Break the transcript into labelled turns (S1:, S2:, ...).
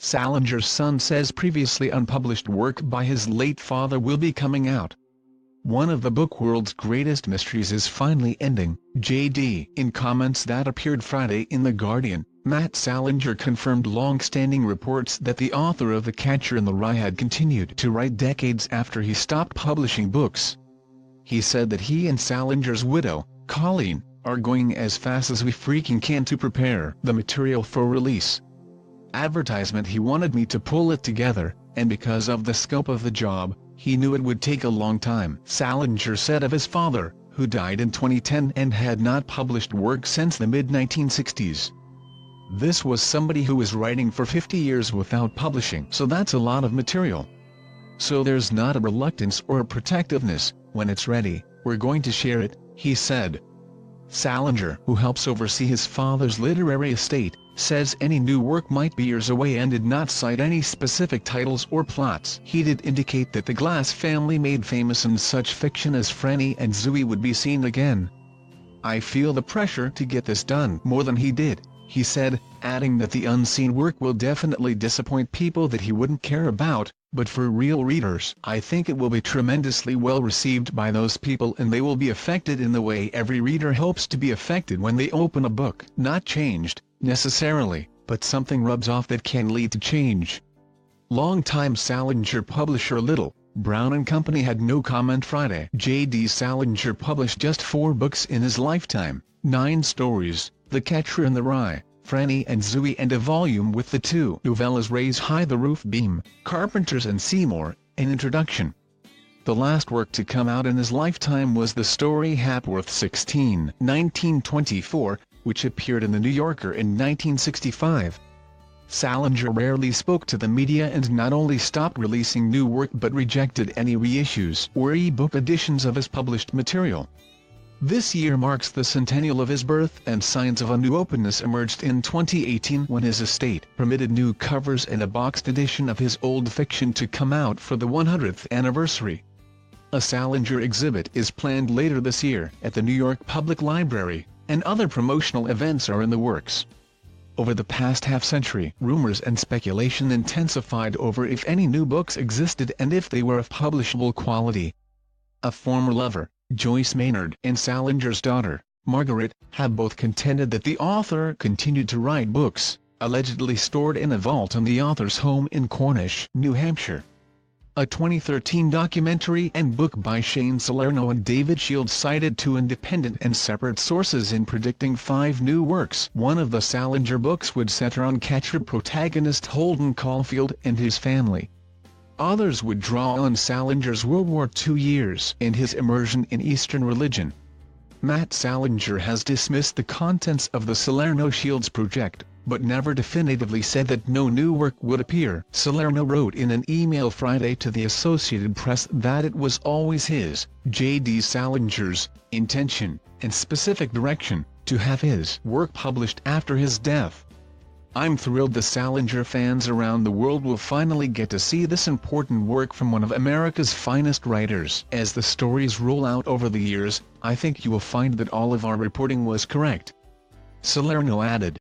S1: Salinger's son says previously unpublished work by his late father will be coming out. One of the book world's greatest mysteries is finally ending, J.D. In comments that appeared Friday in The Guardian, Matt Salinger confirmed long-standing reports that the author of The Catcher in the Rye had continued to write decades after he stopped publishing books. He said that he and Salinger's widow, Colleen, are going as fast as we freaking can to prepare the material for release. Advertisement he wanted me to pull it together, and because of the scope of the job, he knew it would take a long time. Salinger said of his father, who died in 2010 and had not published work since the mid-1960s. This was somebody who was writing for 50 years without publishing, so that's a lot of material. So there's not a reluctance or a protectiveness. When it's ready, we're going to share it, he said. Salinger, who helps oversee his father's literary estate, says any new work might be years away and did not cite any specific titles or plots. He did indicate that the Glass family made famous in such fiction as Franny and Zooey would be seen again. "I feel the pressure to get this done more than he did," he said, adding that the unseen work will definitely disappoint people that he wouldn't care about, but for real readers, I think it will be tremendously well received by those people and they will be affected in the way every reader hopes to be affected when they open a book. Not changed, necessarily, but something rubs off that can lead to change. Longtime Salinger publisher Little, Brown & Company had no comment Friday. J.D. Salinger published just 4 books in his lifetime, 9 stories, The Catcher in the Rye, Franny and Zooey, and a volume with the 2 novellas Raise High the Roof Beam, Carpenters and Seymour, an introduction. The last work to come out in his lifetime was the story Hapworth 16, 1924, which appeared in The New Yorker in 1965. Salinger rarely spoke to the media and not only stopped releasing new work but rejected any reissues or e-book editions of his published material. This year marks the centennial of his birth, and signs of a new openness emerged in 2018 when his estate permitted new covers and a boxed edition of his old fiction to come out for the 100th anniversary. A Salinger exhibit is planned later this year at the New York Public Library, and other promotional events are in the works. Over the past half-century, rumors and speculation intensified over if any new books existed and if they were of publishable quality. A former lover, Joyce Maynard, and Salinger's daughter, Margaret, have both contended that the author continued to write books, allegedly stored in a vault in the author's home in Cornish, New Hampshire. A 2013 documentary and book by Shane Salerno and David Shields cited 2 independent and separate sources in predicting 5 new works. One of the Salinger books would center on Catcher protagonist Holden Caulfield and his family. Others would draw on Salinger's World War II years and his immersion in Eastern religion. Matt Salinger has dismissed the contents of the Salerno-Shields project, but never definitively said that no new work would appear. Salerno wrote in an email Friday to the Associated Press that it was always his, J.D. Salinger's, intention, and specific direction, to have his work published after his death. "I'm thrilled the Salinger fans around the world will finally get to see this important work from one of America's finest writers. As the stories roll out over the years, I think you will find that all of our reporting was correct," Salerno added.